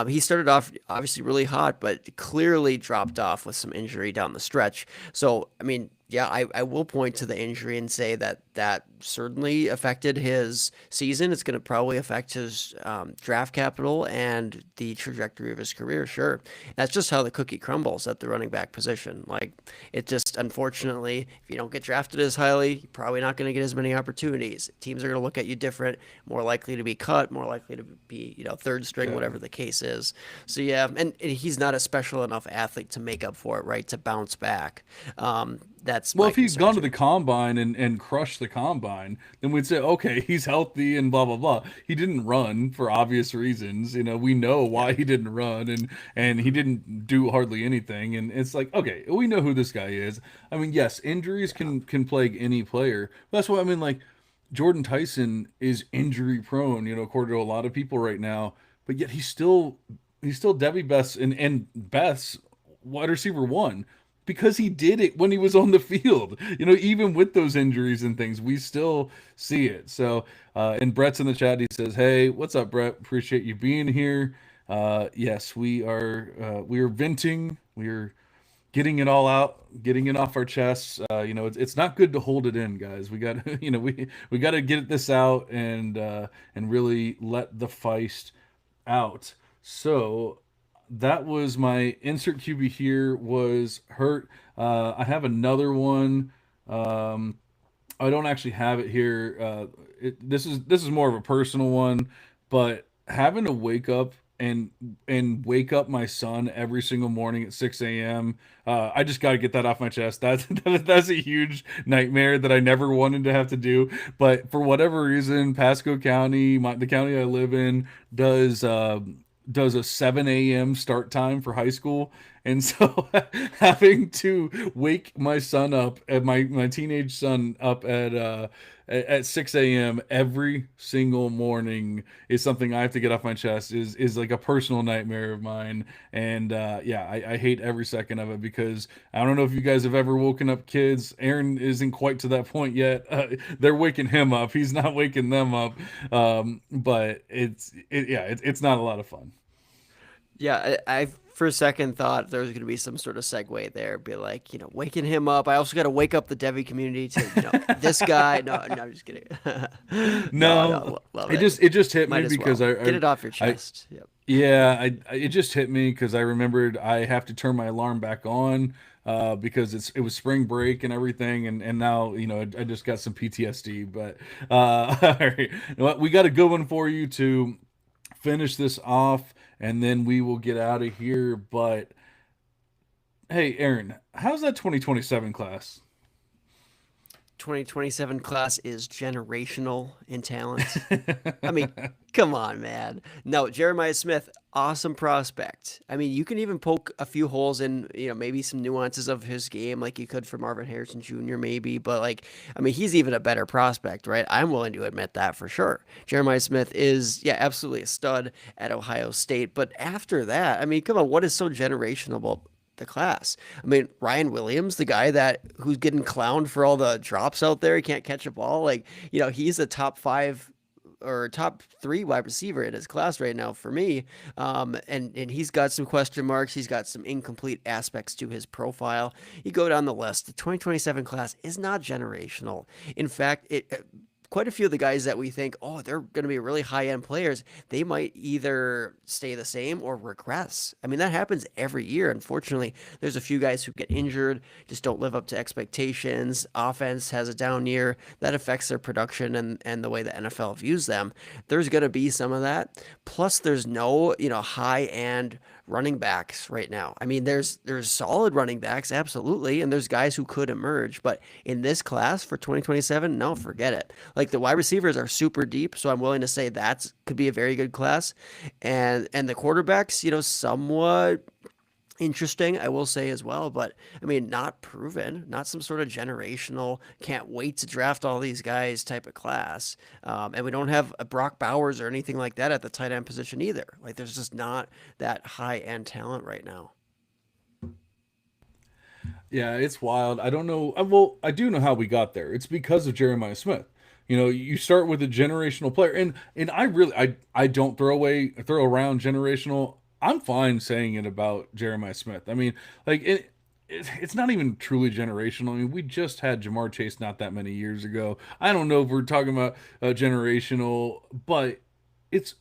He started off obviously really hot, but clearly dropped off with some injury down the stretch. So, I mean, yeah, I will point to the injury and say that certainly affected his season. It's going to probably affect his draft capital and the trajectory of his career. Sure, that's just how the cookie crumbles at the running back position. Like it just unfortunately, if you don't get drafted as highly, you're probably not going to get as many opportunities. Teams are going to look at you different, more likely to be cut, more likely to be third string, Yeah. whatever the case is. So yeah, and he's not a special enough athlete to make up for it, right? To bounce back. That's Well, my if he'd concern gone to the too. combine and crushed the combine, then we'd say, okay, he's healthy and blah blah blah. He didn't run for obvious reasons. We know Yeah. why he didn't run, and he didn't do hardly anything. And it's like, okay, we know who this guy is. I mean, yes, injuries Yeah. can plague any player. That's why I mean, like Jordan Tyson is injury prone, according to a lot of people right now. But yet he's still Debbie Best and Beth's wide receiver one because he did it when he was on the field. Even with those injuries and things, we still see it. So, and Brett's in the chat. He says, "Hey, what's up, Brett? Appreciate you being here. Yes, we are venting. We're getting it all out, getting it off our chests. It's not good to hold it in, guys. We got we got to get this out and really let the feist out. So that was my insert QB here was hurt. I have another one. Um, I don't actually have it here. This is more of a personal one, but having to wake up and wake up my son every single morning at 6 a.m. I just got to get that off my chest. That's a huge nightmare that I never wanted to have to do. But for whatever reason, Pasco County, the county I live in, does a 7 a.m. start time for high school. And so having to wake my son up, my teenage son up at 6 a.m. every single morning is something I have to get off my chest, is like a personal nightmare of mine. And yeah, I hate every second of it because I don't know if you guys have ever woken up kids. Aaron isn't quite to that point yet. They're waking him up. He's not waking them up. But it's not a lot of fun. Yeah, I for a second thought there was going to be some sort of segue there, be like, waking him up. I also got to wake up the Devy community to, this guy. No, no, I'm just kidding. No, no, No, love it it. just hit me Might as because well get it off your I chest. Yep. yeah, it just hit me because I remembered I have to turn my alarm back on because it was spring break and everything, and now I just got some PTSD. But all right, you know what? We got a good one for you to finish this off, and then we will get out of here. But hey, Aaron, how's that 2027 class? 2027 class is generational in talent. I mean, come on, man. No, Jeremiah Smith, awesome prospect. I mean, you can even poke a few holes in, maybe some nuances of his game, like you could for Marvin Harrison Jr., maybe. But, like, I mean, he's even a better prospect, right? I'm willing to admit that for sure. Jeremiah Smith is, yeah, absolutely a stud at Ohio State. But after that, I mean, come on, what is so generational about the class? I mean, Ryan Williams, the guy who's getting clowned for all the drops out there, he can't catch a ball. Like, he's a top five or top three wide receiver in his class right now for me. And he's got some question marks. He's got some incomplete aspects to his profile. You go down the list. The 2027 class is not generational. In fact, quite a few of the guys that we think, oh, they're going to be really high end players, they might either stay the same or regress. I mean, that happens every year. Unfortunately, there's a few guys who get injured, just don't live up to expectations. Offense has a down year that affects their production and the way the NFL views them. There's going to be some of that. Plus, there's no, high end running backs right now. I mean, there's solid running backs, absolutely, and there's guys who could emerge, but in this class for 2027, no, forget it. Like the wide receivers are super deep, so I'm willing to say that could be a very good class, and the quarterbacks, somewhat interesting, I will say as well, but I mean, not proven, not some sort of generational, can't wait to draft all these guys type of class. And we don't have a Brock Bowers or anything like that at the tight end position either. Like, there's just not that high end talent right now. Yeah, it's wild. I don't know. Well, I do know how we got there. It's because of Jeremiah Smith. You start with a generational player, and I don't throw around generational. I'm fine saying it about Jeremiah Smith. I mean, like it's not even truly generational. I mean, we just had Jamar Chase not that many years ago. I don't know if we're talking about generational, but it's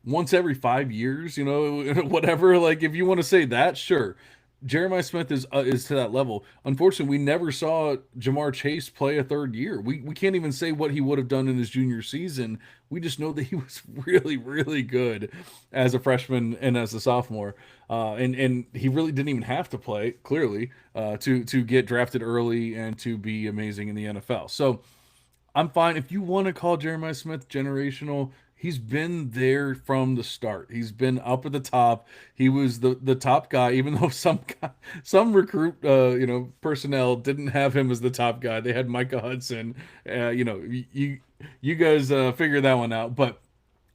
once every 5 years, whatever. Like if you want to say that, sure. Jeremiah Smith is to that level. Unfortunately, we never saw Jamar Chase play a third year. We can't even say what he would have done in his junior season. We just know that he was really really good as a freshman and as a sophomore, and he really didn't even have to play clearly to get drafted early and to be amazing in the NFL. So I'm fine. If you want to call Jeremiah Smith generational, he's been there from the start. He's been up at the top. He was the top guy, even though some recruit personnel didn't have him as the top guy. They had Micah Hudson. You guys figure that one out. But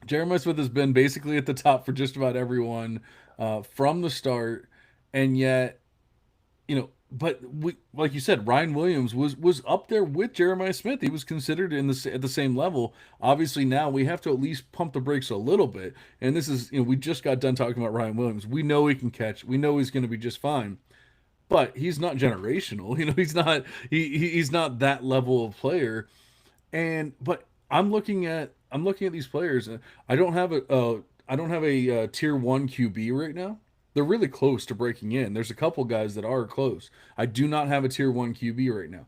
Jeremiah Smith has been basically at the top for just about everyone from the start, and yet but like you said, Ryan Williams was up there with Jeremiah Smith. He was considered at the same level. Obviously, now we have to at least pump the brakes a little bit. And this is, we just got done talking about Ryan Williams. We know he can catch. We know he's going to be just fine. But he's not generational. He's not that level of player. And but I'm looking at these players. And I don't have a tier one QB right now. They're really close to breaking in. There's a couple guys that are close. I do not have a tier one QB right now.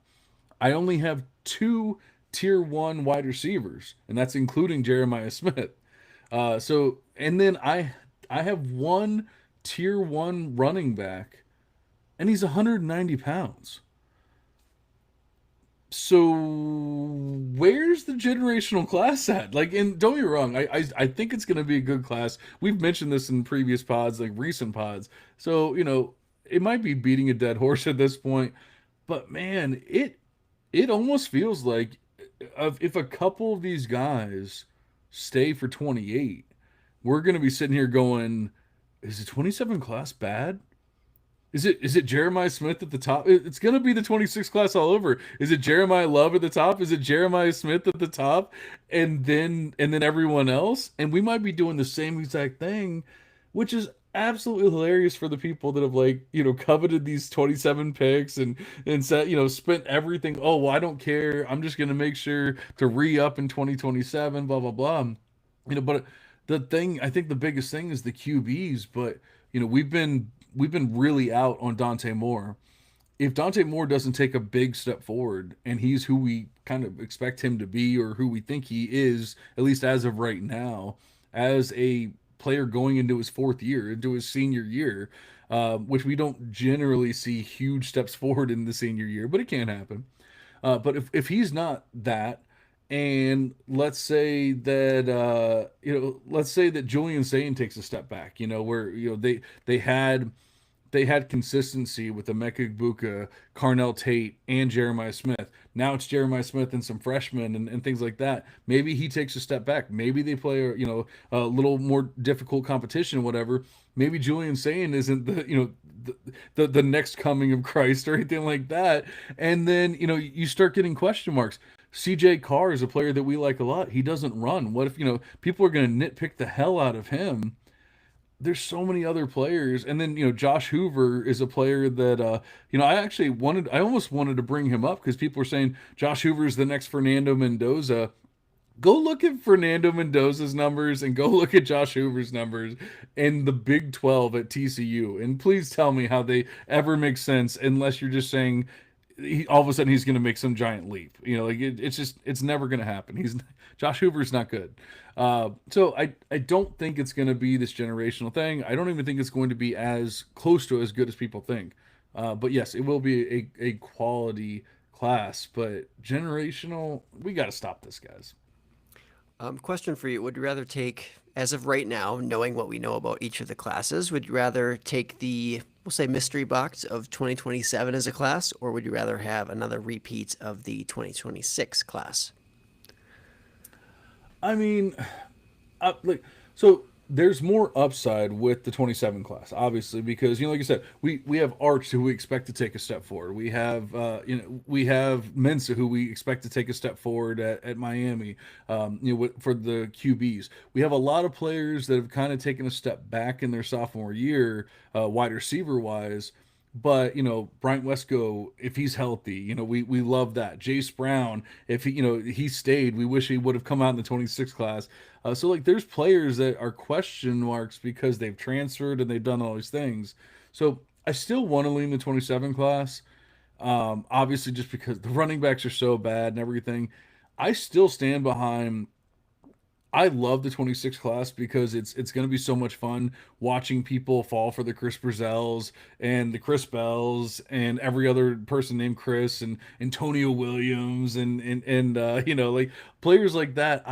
I only have two tier one wide receivers, and that's including Jeremiah Smith. And then I have one tier one running back, and he's 190 pounds. So where's the generational class at? Like, and don't get me wrong, I think it's going to be a good class. We've mentioned this in previous pods, like recent pods. So it might be beating a dead horse at this point, but man, it almost feels like if a couple of these guys stay for 28, we're going to be sitting here going, is the 27 class bad? Is it Jeremiah Smith at the top? It's gonna be the 26 class all over. Is it Jeremiah Love at the top? Is it Jeremiah Smith at the top? And then everyone else? And we might be doing the same exact thing, which is absolutely hilarious for the people that have coveted these 27 picks and said, spent everything. Oh, well, I don't care. I'm just gonna make sure to re-up in 2027, blah blah blah. But the thing, I think the biggest thing is the QBs, but we've been really out on Dante Moore. If Dante Moore doesn't take a big step forward and he's who we kind of expect him to be or who we think he is, at least as of right now, as a player going into his fourth year, into his senior year, which we don't generally see huge steps forward in the senior year, but it can happen. But if he's not that, and let's say that Julian Sayin takes a step back, where they had consistency with Emeka Egbuka, Carnell Tate, and Jeremiah Smith. Now it's Jeremiah Smith and some freshmen and things like that. Maybe he takes a step back. Maybe they play a little more difficult competition, whatever. Maybe Julian Sayin isn't the next coming of Christ or anything like that. And then you start getting question marks. CJ Carr is a player that we like a lot. He doesn't run. What if people are going to nitpick the hell out of him? There's so many other players, and then Josh Hoover is a player that I almost wanted to bring him up because people were saying Josh Hoover is the next Fernando Mendoza. Go look at Fernando Mendoza's numbers and go look at Josh Hoover's numbers in the Big 12 at TCU, and please tell me how they ever make sense unless you're just saying all of a sudden he's going to make some giant leap. It's never going to happen. Josh Hoover's not good. So I don't think it's going to be this generational thing. I don't even think it's going to be as close to as good as people think. But yes, it will be a quality class. But generational, we got to stop this, guys. Question for you. Would you rather take, as of right now, knowing what we know about each of the classes, would you rather take the, we'll say, mystery box of 2027 as a class, or would you rather have another repeat of the 2026 class? I mean, so there's more upside with the 27 class, obviously, because like I said, we have Arch who we expect to take a step forward. We have Mensa who we expect to take a step forward at Miami. For the QBs, we have a lot of players that have kind of taken a step back in their sophomore year, wide receiver wise. But Bryant Wesco, if he's healthy, we love that. Jace Brown, if he stayed, we wish he would have come out in the 26 class. So like, there's players that are question marks because they've transferred and they've done all these things. So I still want to lean the 27 class. Obviously, just because the running backs are so bad and everything, I still stand behind. I love the 26 class because it's going to be so much fun watching people fall for the Chris Brazels and the Chris Bells and every other person named Chris and Antonio Williams and like players like that.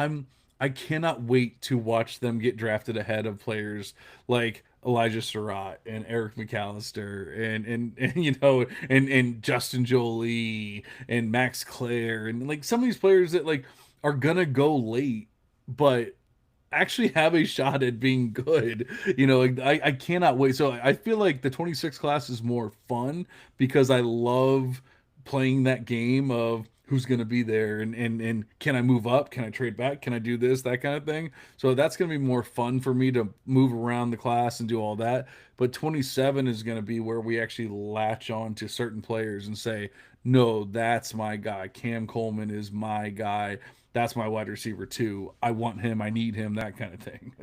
I cannot wait to watch them get drafted ahead of players like Elijah Surratt and Eric McAllister and and Justin Jolie and Max Clare and like some of these players that like are gonna go late but actually have a shot at being good. Like I cannot wait. So I feel like the 26 class is more fun because I love playing that game of who's going to be there and can I move up? Can I trade back? Can I do this? That kind of thing. So that's going to be more fun for me to move around the class and do all that. But 27 is going to be where we actually latch on to certain players and say, no, that's my guy. Cam Coleman is my guy. That's my wide receiver too. I want him. I need him. That kind of thing.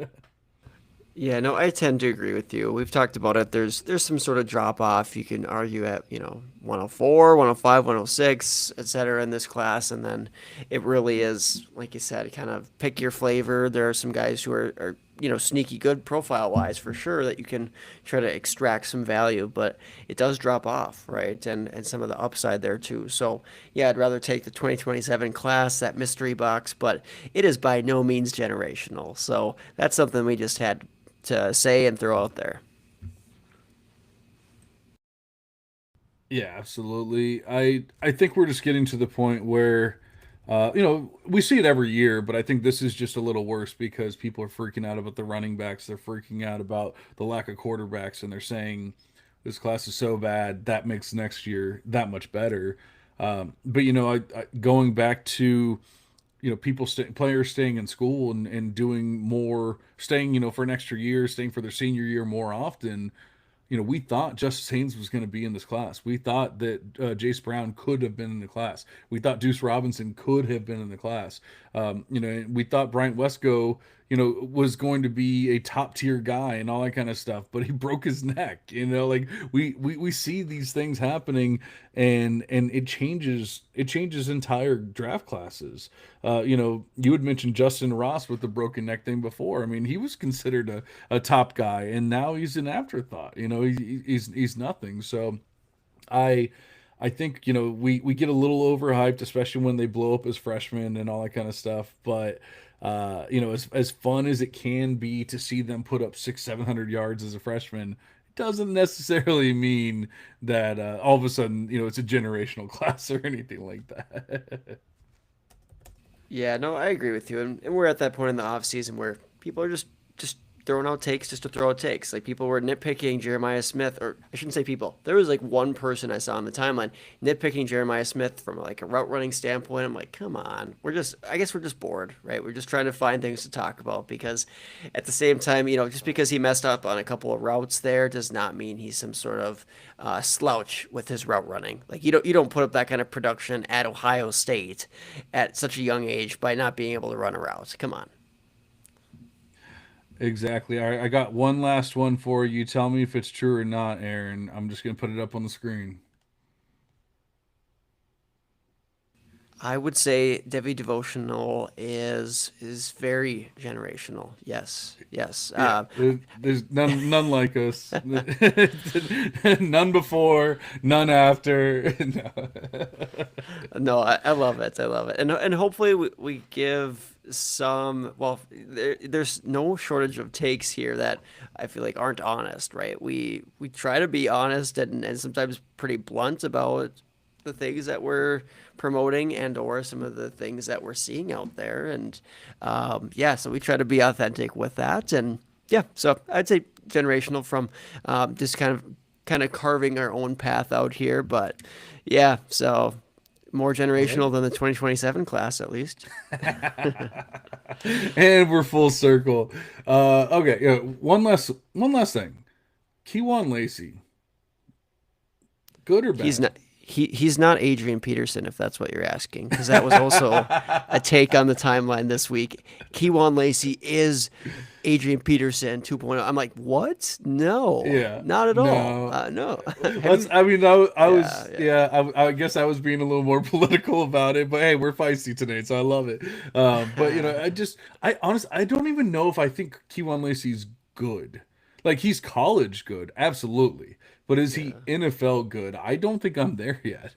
Yeah, no, I tend to agree with you. We've talked about it. There's some sort of drop off. You can argue at, 104, 105, 106, etc. in this class, and then it really is, like you said, kind of pick your flavor. There are some guys who are sneaky good profile wise for sure that you can try to extract some value, but it does drop off, right? And some of the upside there too. So yeah, I'd rather take the 2027 class, that mystery box, but it is by no means generational. So that's something we just had to say and throw out there. Yeah, absolutely. I think we're just getting to the point where we see it every year, but I think this is just a little worse because people are freaking out about the running backs. They're freaking out about the lack of quarterbacks, and they're saying this class is so bad that makes next year that much better. But going back to players staying in school and doing more, staying for an extra year, staying for their senior year more often. We thought Justice Haynes was going to be in this class. We thought that Jace Brown could have been in the class. We thought Deuce Robinson could have been in the class. We thought Bryant Wesco, was going to be a top tier guy and all that kind of stuff, but he broke his neck. Like we see these things happening, and it changes entire draft classes. You had mentioned Justin Ross with the broken neck thing before. I mean, he was considered a top guy, and now he's an afterthought. He's nothing. So I I think we get a little overhyped, especially when they blow up as freshmen and all that kind of stuff. But as fun as it can be to see them put up 600-700 yards as a freshman, it doesn't necessarily mean that all of a sudden it's a generational class or anything like that. Yeah, no, I agree with you. And we're at that point in the off season where people are just throwing out takes just to throw out takes. Like people were nitpicking Jeremiah Smith, or I shouldn't say people. There was like one person I saw on the timeline nitpicking Jeremiah Smith from like a route running standpoint. I'm like, come on. I guess we're just bored, right? We're just trying to find things to talk about because at the same time, just because he messed up on a couple of routes there does not mean he's some sort of slouch with his route running. Like you don't put up that kind of production at Ohio State at such a young age by not being able to run a route. Come on. Exactly. All right, I got one last one for you. Tell me if it's true or not, Aaron. I'm just gonna put it up on the screen. I would say Devi Devotional is very generational. Yes, yes. Yeah, there's none like us. None before, none after. No. No, I love it. I love it, and hopefully we give some. Well, there's no shortage of takes here that I feel like aren't honest, right? We try to be honest and sometimes pretty blunt about the things that we're promoting and or some of the things that we're seeing out there, and yeah, so we try to be authentic with that, and yeah, so I'd say generational from just kind of carving our own path out here, but yeah, so more All right. generational than the 2027 class at least. And we're full circle. Okay, yeah, one last thing. Keywan Lacey. Good or He's bad? not. He's not Adrian Peterson, if that's what you're asking, because that was also a take on the timeline this week. Keywan Lacey is Adrian Peterson 2.0. I'm like, what? No, Yeah, not at all. no. No. Have Let's. you? I mean, I Yeah, was. yeah. Yeah, I guess I was being a little more political about it, but hey, we're feisty today, so I love it. But I honestly, I don't even know if I think Keywan Lacey's good. Like he's college good, absolutely, but is he Yeah. NFL good? I don't think I'm there yet.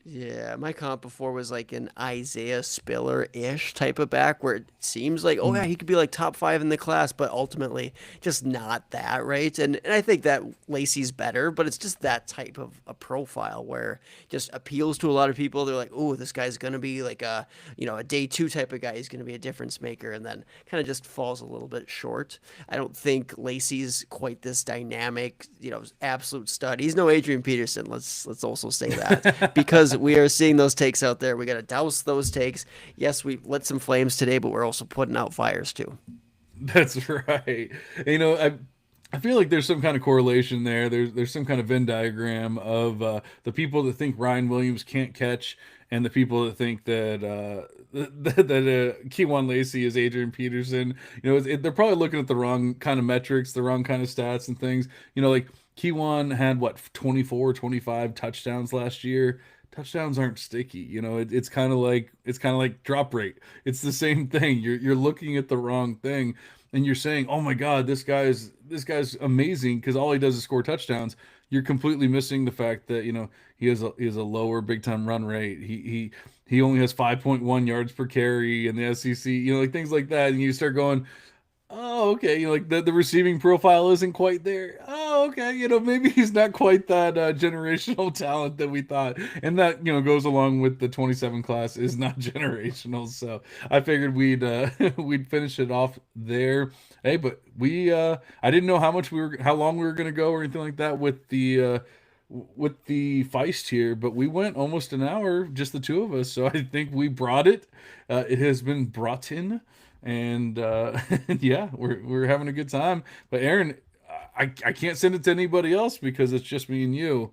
Yeah, my comp before was like an Isaiah Spiller-ish type of back where it seems like, oh yeah, he could be like top five in the class, but ultimately just not that, right? And I think that Lacey's better, but it's just that type of a profile where just appeals to a lot of people. They're like, oh, this guy's gonna be like a day two type of guy. He's gonna be a difference maker, and then kind of just falls a little bit short. I don't think Lacey's quite this dynamic, absolute stud. He's no Adrian Peterson. Let's also say that because we are seeing those takes out there. We got to douse those takes. Yes, we lit some flames today, but we're also putting out fires too. That's right. I feel like there's some kind of correlation there. There's some kind of Venn diagram of the people that think Ryan Williams can't catch, and the people that think that Keywan Lacey is Adrian Peterson. They're probably looking at the wrong kind of metrics, the wrong kind of stats and things. Like Keywan had what 24, 25 touchdowns last year. Touchdowns aren't sticky. It's kind of like drop rate. It's the same thing. You're looking at the wrong thing, and you're saying, "Oh my God, this guy's amazing," because all he does is score touchdowns. You're completely missing the fact that he has a lower big time run rate. He only has 5.1 yards per carry in the SEC. Like things like that, and you start going, oh, okay. Like the receiving profile isn't quite there. Oh, okay. Maybe he's not quite that generational talent that we thought. And that, goes along with the 27 class is not generational. So I figured we'd finish it off there. Hey, but I didn't know how long we were gonna go or anything like that with the Feist here, but we went almost an hour, just the two of us. So I think we brought it. It has been brought in, and yeah, we're having a good time. But Aaron, I can't send it to anybody else because it's just me and you.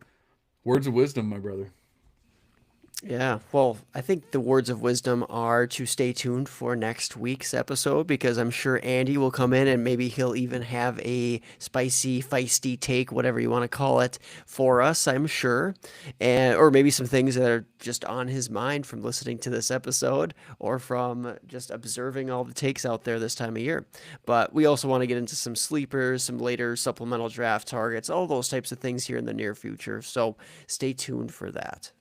Words of wisdom, my brother. Yeah, well, I think the words of wisdom are to stay tuned for next week's episode because I'm sure Andy will come in and maybe he'll even have a spicy, feisty take, whatever you want to call it, for us, I'm sure. And or maybe some things that are just on his mind from listening to this episode or from just observing all the takes out there this time of year. But we also want to get into some sleepers, some later supplemental draft targets, all those types of things here in the near future. So stay tuned for that.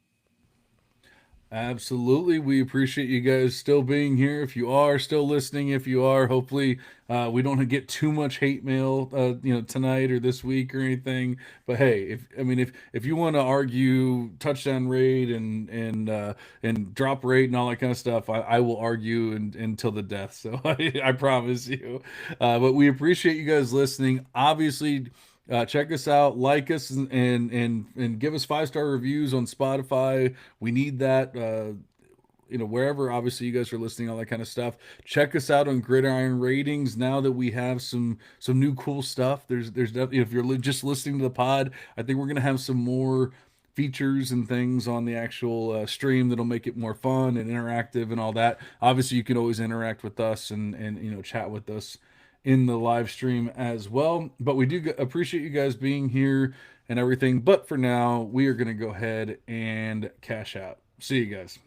Absolutely. We appreciate you guys still being here. If you are still listening, if you are, hopefully we don't get too much hate mail, tonight or this week or anything. But hey, if you want to argue touchdown rate and drop rate and all that kind of stuff, I will argue until the death. So I promise you. But we appreciate you guys listening. Obviously. Check us out, like us, and give us 5-star reviews on Spotify. We need that. Wherever obviously you guys are listening, all that kind of stuff. Check us out on Gridiron Ratings. Now that we have some new cool stuff, there's definitely, if you're just listening to the pod, I think we're gonna have some more features and things on the actual stream that'll make it more fun and interactive and all that. Obviously, you can always interact with us and chat with us in the live stream as well. But we do appreciate you guys being here and everything. But for now, we are going to go ahead and cash out. See you guys.